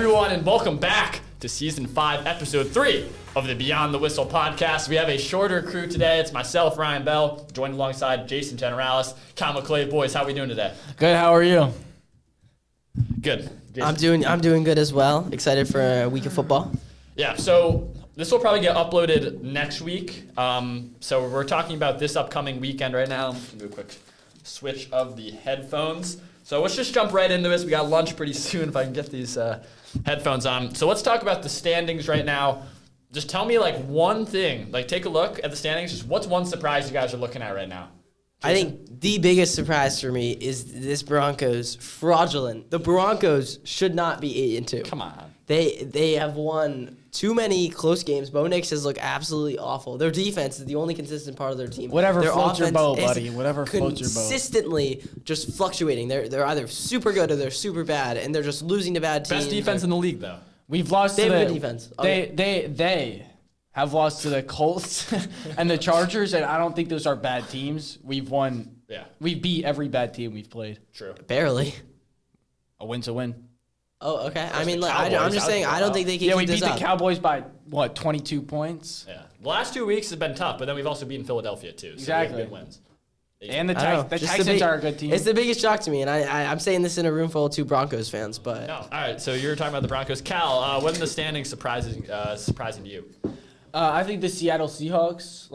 everyone, and welcome back to Season 5, Episode 3 of the Beyond the Whistle podcast. We have a shorter crew today. It's myself, Ryan Bell, joined alongside Jason Generalis, Mcclave. Boys, how are we doing today? Good, how are you? Good. Jason? I'm doing good as well. Excited for a week of football. Yeah, so this will probably get uploaded next week. So we're talking about this upcoming weekend right now. I'm going to do a quick switch of the headphones. So let's just jump right into this. We got lunch pretty soon if I can get these headphones on. So let's talk about the standings right now. Just tell me like one thing. Like take a look at the standings. Just what's one surprise you guys are looking at right now? Jason? I think the biggest surprise for me is this Broncos fraudulent. The Broncos should not be 8-2. Come on. They have won too many close games. Bo Nix has looked absolutely awful. Their defense is the only consistent part of their team. Whatever their floats your offense boat, is buddy. Whatever floats your boat. Consistently just fluctuating. They're either super good or they're super bad, and they're just losing to bad teams. Best defense in the league, though. We've lost They to have the good defense. They have lost to the Colts and the Chargers, and I don't think those are bad teams. We've won. Yeah. We beat every bad team we've played. True. Barely. A win's a win. Oh, okay. I Just mean, the like, Cowboys. I'm just saying, I don't think they can Yeah, we keep beat this the up. Cowboys by, 22 points? Yeah. The last 2 weeks have been tough, but then we've also beaten Philadelphia, too. So Exactly. we have good wins. And the I don't know. Texans are a good team. It's the biggest shock to me, and I'm saying this in a room full of two Broncos fans, but No. All right, so you're talking about the Broncos. Cal, what in the standings surprising to you? I think the Seattle Seahawks,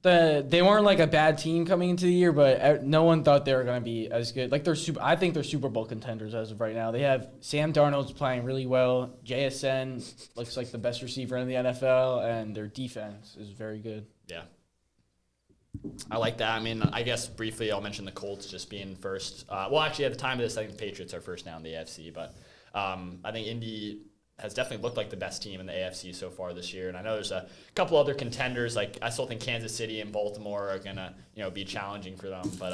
they weren't like a bad team coming into the year, but no one thought they were going to be as good. Like I think they're Super Bowl contenders as of right now. They have Sam Darnold's playing really well. JSN looks like the best receiver in the NFL, and their defense is very good. Yeah. I like that. I mean, I guess briefly I'll mention the Colts just being first. Well, actually, at the time of this, I think the Patriots are first now in the AFC, but I think Indy has definitely looked like the best team in the AFC so far this year. And I know there's a couple other contenders. Like I still think Kansas City and Baltimore are gonna, be challenging for them. But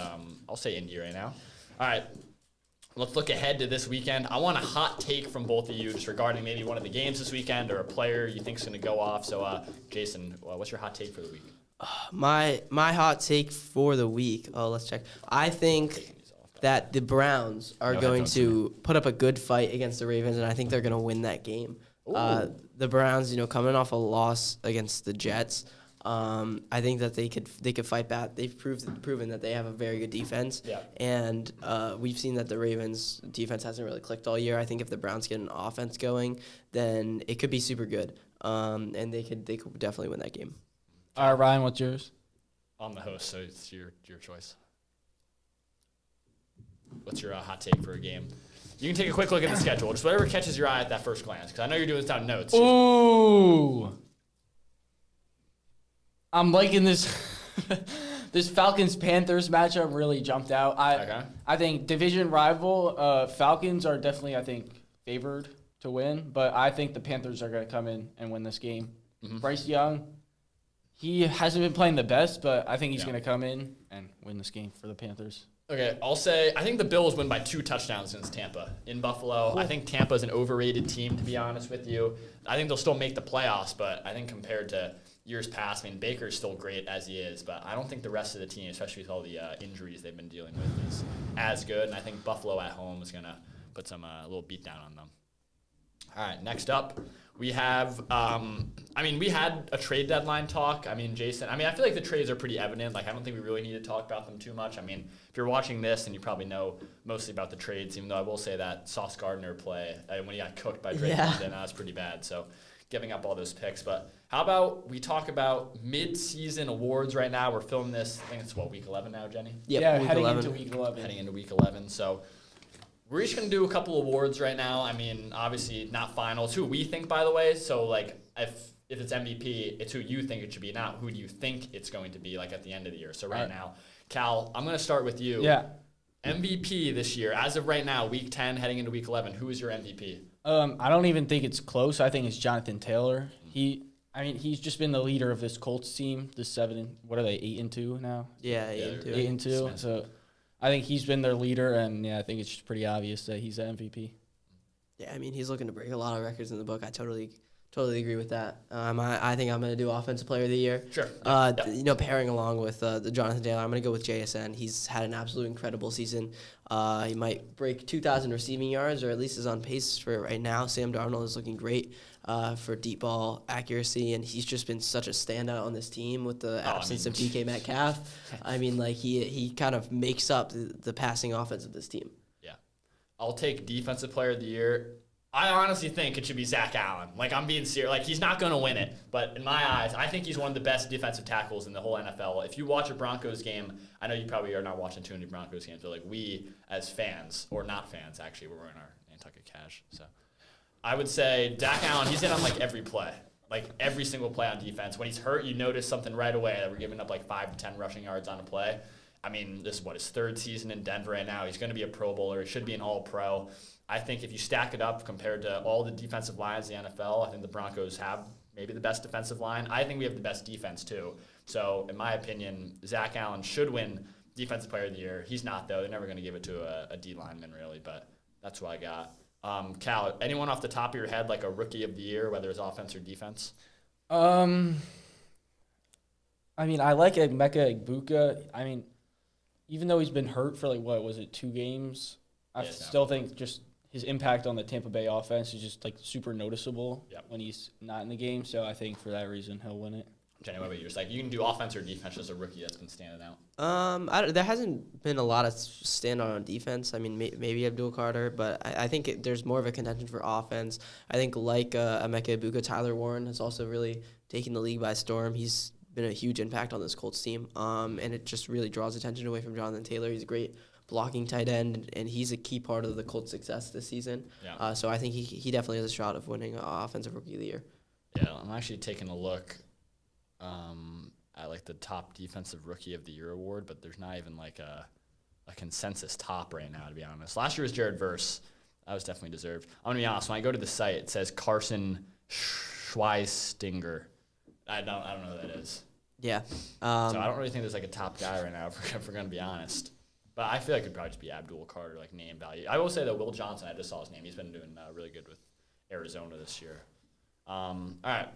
I'll say Indy right now. All right, let's look ahead to this weekend. I want a hot take from both of you just regarding maybe one of the games this weekend or a player you think is gonna go off. So, Jason, what's your hot take for the week? my hot take for the week. Oh, let's check. I think that the Browns are going to put up a good fight against the Ravens, and I think they're going to win that game. The Browns, coming off a loss against the Jets, I think that they could fight back. They've proven that they have a very good defense, and we've seen that the Ravens' defense hasn't really clicked all year. I think if the Browns get an offense going, then it could be super good, and they could definitely win that game. All right, Ryan, what's yours? I'm the host, so it's your choice. What's your hot take for a game? You can take a quick look at the schedule. Just whatever catches your eye at that first glance, because I know you're doing this down notes. Ooh. I'm liking this. This Falcons-Panthers matchup really jumped out. I think division rival Falcons are definitely, favored to win, but I think the Panthers are going to come in and win this game. Mm-hmm. Bryce Young, he hasn't been playing the best, but I think he's going to come in and win this game for the Panthers. Okay, I'll say I think the Bills win by 2 touchdowns against Tampa in Buffalo. Cool. I think Tampa's an overrated team, to be honest with you. I think they'll still make the playoffs, but I think compared to years past, Baker's still great as he is, but I don't think the rest of the team, especially with all the injuries they've been dealing with, is as good. And I think Buffalo at home is going to put some little beat down on them. All right, next up, we have, we had a trade deadline talk. Jason, I feel like the trades are pretty evident. I don't think we really need to talk about them too much. If you're watching this, then you probably know mostly about the trades, even though I will say that Sauce Gardner play, when he got cooked by Drake London, that was pretty bad. So giving up all those picks. But how about we talk about mid-season awards right now? We're filming this, I think it's, week 11 now, Jenny? Yep, yeah, week heading 11. into week 11. Heading into week 11. So we're each going to do a couple awards right now. Obviously not finals. Who we think, by the way. So, if it's MVP, it's who you think it should be, not who do you think it's going to be, at the end of the year. So right now, Cal, I'm going to start with you. Yeah. MVP this year, as of right now, week 10, heading into week 11, who is your MVP? I don't even think it's close. I think it's Jonathan Taylor. He's just been the leader of this Colts team. This 8-2 now? Yeah, 8-2. 8-2. So I think he's been their leader, and I think it's pretty obvious that he's the MVP. Yeah, he's looking to break a lot of records in the book. I totally Totally agree with that. I think I'm going to do Offensive Player of the Year. Sure. Pairing along with the Jonathan Taylor, I'm going to go with JSN. He's had an absolute incredible season. He might break 2,000 receiving yards, or at least is on pace for it right now. Sam Darnold is looking great for deep ball accuracy, and he's just been such a standout on this team with the absence of DK Metcalf. I mean, like he kind of makes up the passing offense of this team. Yeah. I'll take Defensive Player of the Year. I honestly think it should be Zach Allen. Like, I'm being serious. Like, he's not going to win it. But in my eyes, I think he's one of the best defensive tackles in the whole NFL. If you watch a Broncos game, I know you probably are not watching too many Broncos games, but, like, we as fans, or not fans, actually, we're wearing our Nantucket cash. So I would say Zach Allen, he's in on, like, every play. Like, every single play on defense. When he's hurt, you notice something right away that we're giving up, like, 5 to 10 rushing yards on a play. I mean, this is, his third season in Denver right now. He's going to be a Pro Bowler. He should be an All-Pro. I think if you stack it up compared to all the defensive lines in the NFL, I think the Broncos have maybe the best defensive line. I think we have the best defense, too. So, in my opinion, Zach Allen should win Defensive Player of the Year. He's not, though. They're never going to give it to a D lineman, really, but that's what I got. Cal, anyone off the top of your head, like a Rookie of the Year, whether it's offense or defense? I mean, I like Emeka Egbuka. I mean, even though he's been hurt for, 2 games, I still think just his impact on the Tampa Bay offense is just, super noticeable when he's not in the game. So I think for that reason, he'll win it. Jenny, what about you? Just you can do offense or defense as a rookie that's been standing out. There hasn't been a lot of standout on defense. I mean, maybe Abdul Carter, but I think there's more of a contention for offense. I think Emeka Egbuka, Tyler Warren has also really taken the league by storm. He's been a huge impact on this Colts team, and it just really draws attention away from Jonathan Taylor. He's a great blocking tight end, and he's a key part of the Colts' success this season. Yeah. So I think he definitely has a shot of winning Offensive Rookie of the Year. Yeah, I'm actually taking a look at the top Defensive Rookie of the Year award, but there's not even a consensus top right now, to be honest. Last year was Jared Verse. That was definitely deserved. I'm gonna be honest. When I go to the site, it says Carson Schweistinger. I don't know who that is. Yeah. So I don't really think there's a top guy right now, if we're gonna be honest. But I feel like it could probably just be Abdul Carter, name value. I will say that Will Johnson, I just saw his name. He's been doing really good with Arizona this year. All right.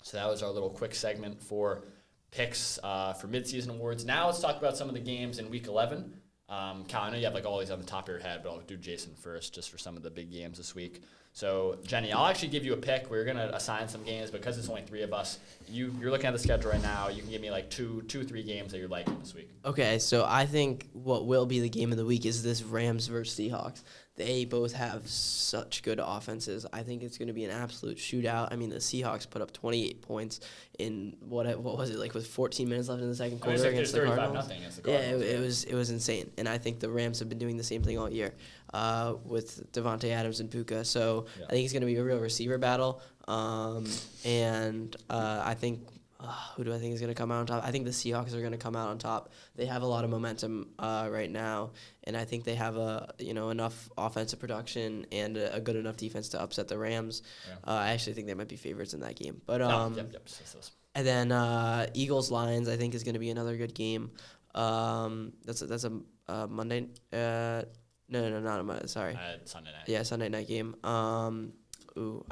So that was our little quick segment for picks for midseason awards. Now let's talk about some of the games in Week 11. Cal, I know you have all these on the top of your head, but I'll do Jason first just for some of the big games this week. So, Jenny, I'll actually give you a pick. We're going to assign some games because it's only 3 of us. You're looking at the schedule right now. You can give me 2, 3 games that you're liking this week. Okay, so I think what will be the game of the week is this Rams versus Seahawks. They both have such good offenses. I think it's going to be an absolute shootout. I mean, the Seahawks put up 28 points in what was it with 14 minutes left in the second quarter against the Cardinals. Against the Cardinals. Yeah, it was insane. And I think the Rams have been doing the same thing all year with Devontae Adams and Puka. So I think it's going to be a real receiver battle. And I think who do I think is going to come out on top? I think the Seahawks are going to come out on top. They have a lot of momentum right now, and I think they have enough offensive production and a good enough defense to upset the Rams. Yeah. I actually think they might be favorites in that game. But and then Eagles Lions I think is going to be another good game. That's a Monday. No, not a Monday. Sorry. Sunday night. Yeah, Sunday night game. I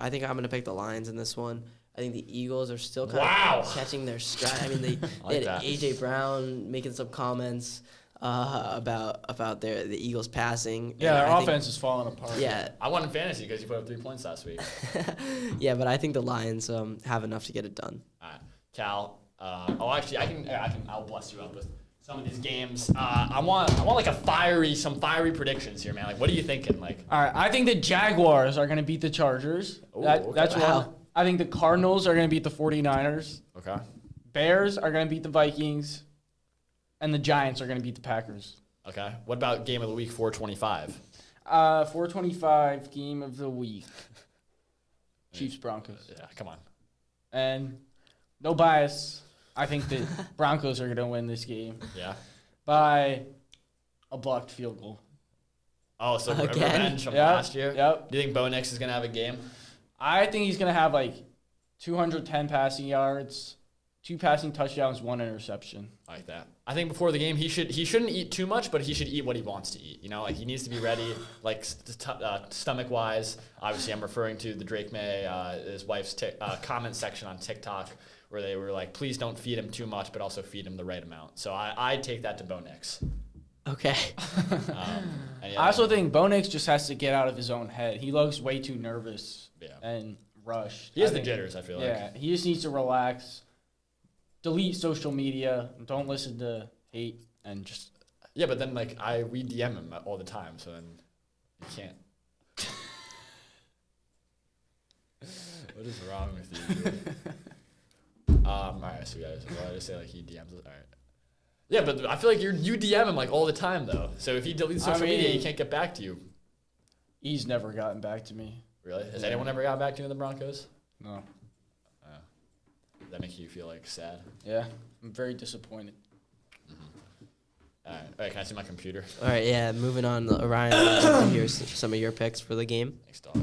think I'm going to pick the Lions in this one. I think the Eagles are still kind of catching their stride. I mean, they had A.J. Brown making some comments about the Eagles passing. Yeah, their offense is falling apart. Yeah. I won in fantasy because you put up 3 points last week. Yeah, but I think the Lions have enough to get it done. All right. Cal, I'll bless you up with some of these games. I want some fiery predictions here, man. What are you thinking? All right, I think the Jaguars are going to beat the Chargers. Ooh, That's one. I think the Cardinals are going to beat the 49ers. Okay. Bears are going to beat the Vikings. And the Giants are going to beat the Packers. Okay. What about game of the week 425? 425 game of the week. Chiefs Broncos. Yeah, come on. And no bias. I think the Broncos are going to win this game. Yeah. By a blocked field goal. Oh, so revenge from last year? Yep. Do you think Bo Nix is going to have a game? I think he's going to have 210 passing yards, 2 passing touchdowns, 1 interception. I like that. I think before the game, he shouldn't eat too much, but he should eat what he wants to eat. Like he needs to be ready, like stomach-wise. Obviously, I'm referring to the Drake May, his wife's comment section on TikTok, where they were like, please don't feed him too much, but also feed him the right amount. So I take that to Bo Nix. Okay. I also think Bo Nix just has to get out of his own head. He looks way too nervous and rushed. He has the jitters, I feel like. Yeah, he just needs to relax, delete social media, don't listen to hate, and just... Yeah, but then, like, we DM him all the time, so then you can't. What is wrong with you? All right, so guys, I just say, like, he DMs us? All right. Yeah, but I feel like you DM him, like, all the time, though. So if he deletes social media, he can't get back to you. He's never gotten back to me. Really? Has anyone ever gotten back to you in the Broncos? No. Does that make you feel, like, sad? Yeah, I'm very disappointed. All right, can I see my computer? All right, yeah, moving on. Ryan, I'd like to hear some of your picks for the game. Thanks, dog.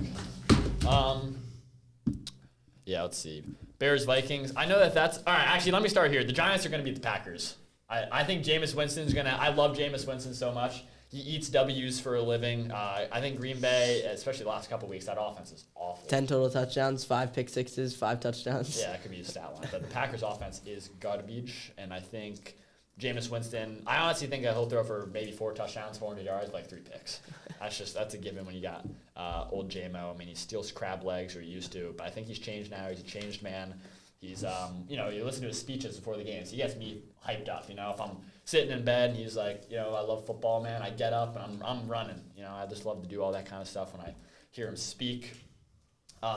Yeah, let's see. Bears, Vikings. I know that's... All right, actually, let me start here. The Giants are going to beat the Packers. I think Jameis Winston's going to... I love Jameis Winston so much. He eats W's for a living. I think Green Bay, especially the last couple of weeks, that offense is awful. 10 total touchdowns, 5 pick sixes, 5 touchdowns. Yeah, it could be a stat line. But the Packers offense is garbage, and I think Jameis Winston, I honestly think he'll throw for maybe 4 touchdowns, 400 yards, like 3 picks. That's a given when you got old J-Mo. I mean, he steals crab legs, or he used to, but I think he's changed now. He's a changed man. He's, you listen to his speeches before the games. He gets me hyped up. If I'm sitting in bed and he's like, I love football, man. I get up and I'm running. I just love to do all that kind of stuff when I hear him speak.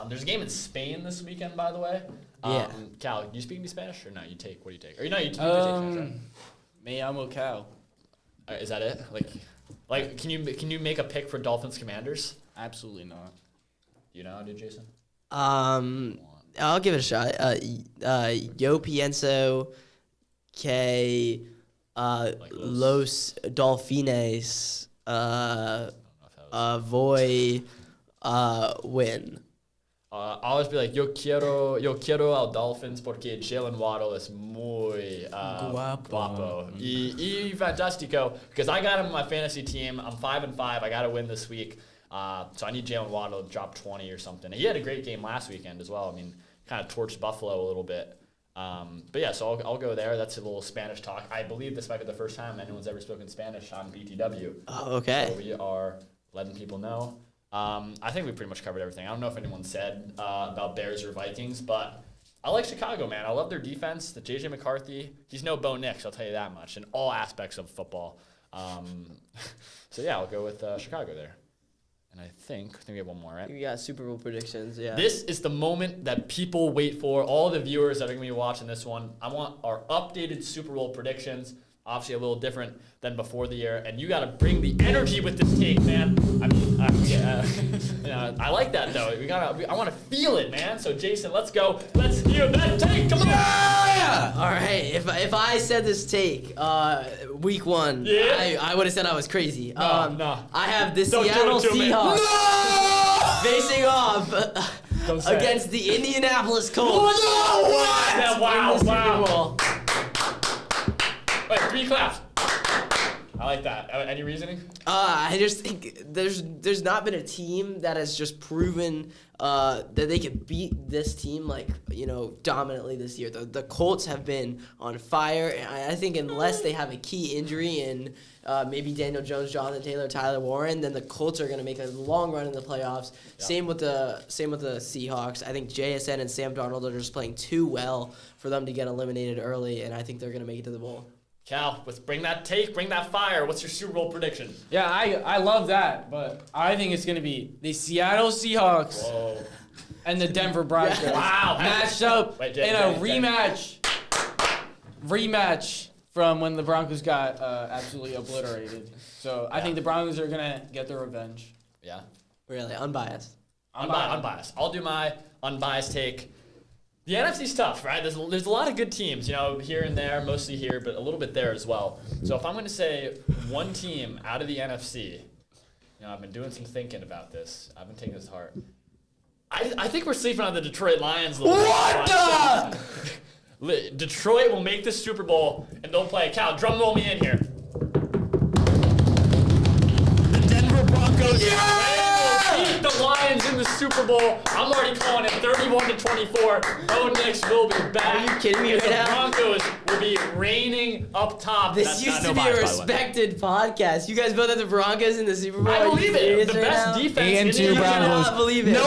There's a game in Spain this weekend, by the way. Yeah. Cal, do you speak any Spanish or no? What do you take? Or no, you take Spanish, right? Me amo Cal. Is that it? Like, can you make a pick for Dolphins Commanders? Absolutely not. You know, dude, Jason? I'll give it a shot. Yo pienso que los Dolphines voy win. I'll always be like, yo quiero al Dolphins porque Jalen Waddle es muy guapo y fantástico, because I got him in my fantasy team. I'm 5-5. I got to win this week. So I need Jalen Waddle to drop 20 or something. He had a great game last weekend as well. I mean, kind of torched Buffalo a little bit. But yeah, so I'll go there. That's a little Spanish talk. I believe this might be the first time anyone's ever spoken Spanish on BTW. Oh, okay. So we are letting people know. I think we pretty much covered everything. I don't know if anyone said about Bears or Vikings, but I like Chicago, man. I love their defense. The J.J. McCarthy, he's no Bo Nix, I'll tell you that much, in all aspects of football. So yeah, I'll go with Chicago there. And I think we have one more, right? We got Super Bowl predictions, yeah. This is the moment that people wait for. All the viewers that are going to be watching this one, I want our updated Super Bowl predictions. Obviously a little different than before the year. And you got to bring the energy with this take, man. I mean, I like that, though. I want to feel it, man. So, Jason, let's go. Let's hear that take. Come on. Yeah! All right. If I said this take week 1, I would have said I was crazy. No. I have the Seattle Seahawks facing off against the Indianapolis Colts. No! What? Wow. Super Bowl. Wait, 3 claps. I like that. Any reasoning? I just think there's not been a team that has just proven that they could beat this team dominantly this year. The Colts have been on fire, and I think unless they have a key injury in maybe Daniel Jones, Jonathan Taylor, Tyler Warren, then the Colts are going to make a long run in the playoffs. Yeah. Same with the Seahawks. I think JSN and Sam Darnold are just playing too well for them to get eliminated early, and I think they're going to make it to the bowl. Cal, let's bring that take, bring that fire. What's your Super Bowl prediction? Yeah, I love that, but I think it's going to be the Seattle Seahawks and the Denver Broncos matched up in a rematch from when the Broncos got absolutely obliterated. So I think the Broncos are going to get their revenge. Yeah? Really? Unbiased? Unbiased. I'll do my unbiased take. The NFC's tough, right? There's a lot of good teams, here and there, mostly here, but a little bit there as well. So if I'm going to say one team out of the NFC, I've been doing some thinking about this. I've been taking this to heart. I think we're sleeping on the Detroit Lions. What the? Detroit will make the Super Bowl, and they'll play. Cal, drum roll me in here. The Denver Broncos will beat the Lions in the Super Bowl. I'm already calling it 31-24. Bo Nix will be back. Are you kidding me right now? The Broncos will be reigning up top. This used to be a respected podcast. You guys both have the Broncos in the Super Bowl. I believe it. The best defense in the Broncos. NFL. I cannot believe it. No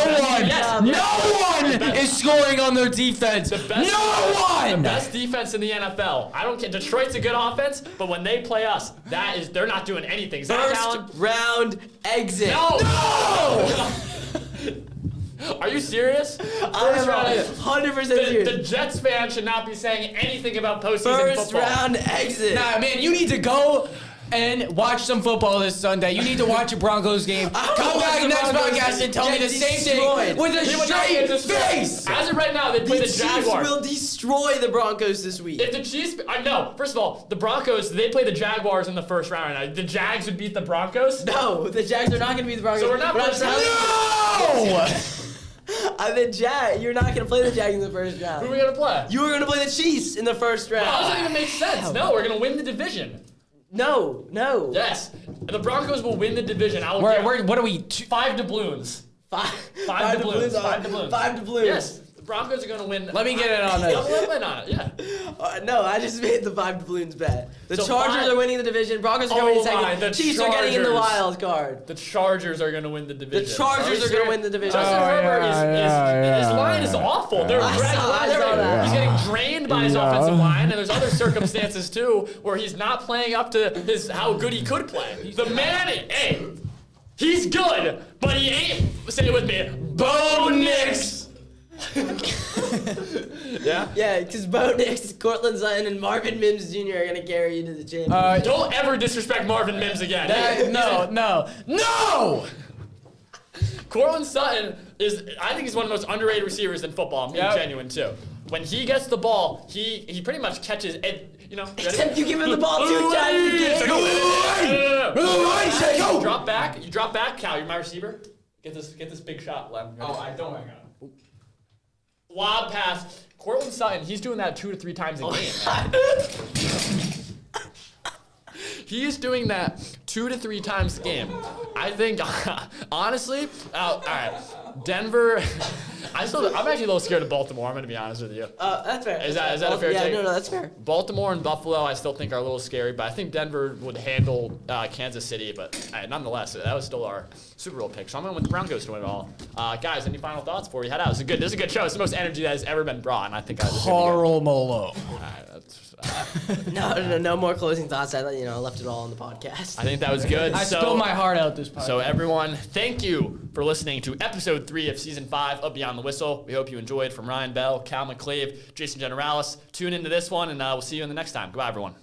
one is scoring on their defense. The No one. best defense in the NFL. I don't care. Detroit's a good offense, but when they play us, they're not doing anything. First round exit. No! Are you serious? I'm 100% serious. The Jets fan should not be saying anything about postseason First football. round exit. Nah, man, you need to go and watch some football this Sunday. You need to watch a Broncos game. Come back next podcast and tell me the same thing with a straight face. As of right now, they play the Chiefs Jaguars. will destroy the Broncos this week. If the Chiefs, no. First of all, the Broncos, they play the Jaguars in the first round right now. The Jags would beat the Broncos. No, the Jags are not going to beat the Broncos. So we're not But you're not going to play the Jags in the first round. Who are we gonna play? You were going to play the Chiefs in the first round. How does that even make sense? No, we're gonna win the division. No. Yes, the Broncos will win the division. What are we? 5 doubloons. Five doubloons. 5 doubloons. 5 doubloons. Yes, the Broncos are gonna win. Let me get it on Let this. me win on it. Yeah. No, I just made the 5 doubloons bet. The So Chargers are winning the division. Broncos are Oh coming in my, second. the Chiefs are getting in the Chargers. wild card. The Chargers are gonna win the division. The Chargers are gonna win the division. Justin Oh, Herbert yeah, his line is awful. They're I saw that. He's getting drained by his offensive line, and there's other circumstances too where he's not playing up to how good he could play. The man, hey, he's good, but he ain't. Say it with me, Bo Nix. Yeah. Yeah, because Bo Nix, Cortland Sutton, and Marvin Mims Jr. are gonna carry you to the championship. Don't ever disrespect Marvin Mims again. No. Cortland Sutton I think he's one of the most underrated receivers in football. I'm being genuine too. When he gets the ball, he pretty much catches it. Except you give him the ball 2 times a game. You drop back, Cal. You're my receiver. Get this big shot, Lem. I don't. Hang on. Lob pass. Cortland Sutton, he's doing that 2 to 3 times a game. He's doing that 2 to 3 times a game. I think, honestly, all right, Denver. I'm actually a little scared of Baltimore. I'm going to be honest with you. That's fair. Is that a fair take? Yeah, no, that's fair. Baltimore and Buffalo, I still think are a little scary, but I think Denver would handle Kansas City. But nonetheless, that was still our Super Bowl pick. So I'm going with the Broncos to win it all. Guys, any final thoughts before we head out? This is a good show. It's the most energy that has ever been brought, and I think Carl Molo. No more closing thoughts. I left it all on the podcast. I think that was good. I spilled my heart out this podcast. So everyone, thank you for listening to episode 3 of season 5 of Beyond the Whistle. We hope you enjoyed. From Ryan Bell, Cal Mcclave, Jason Generalis. Tune into this one, and we'll see you in the next time. Goodbye, everyone.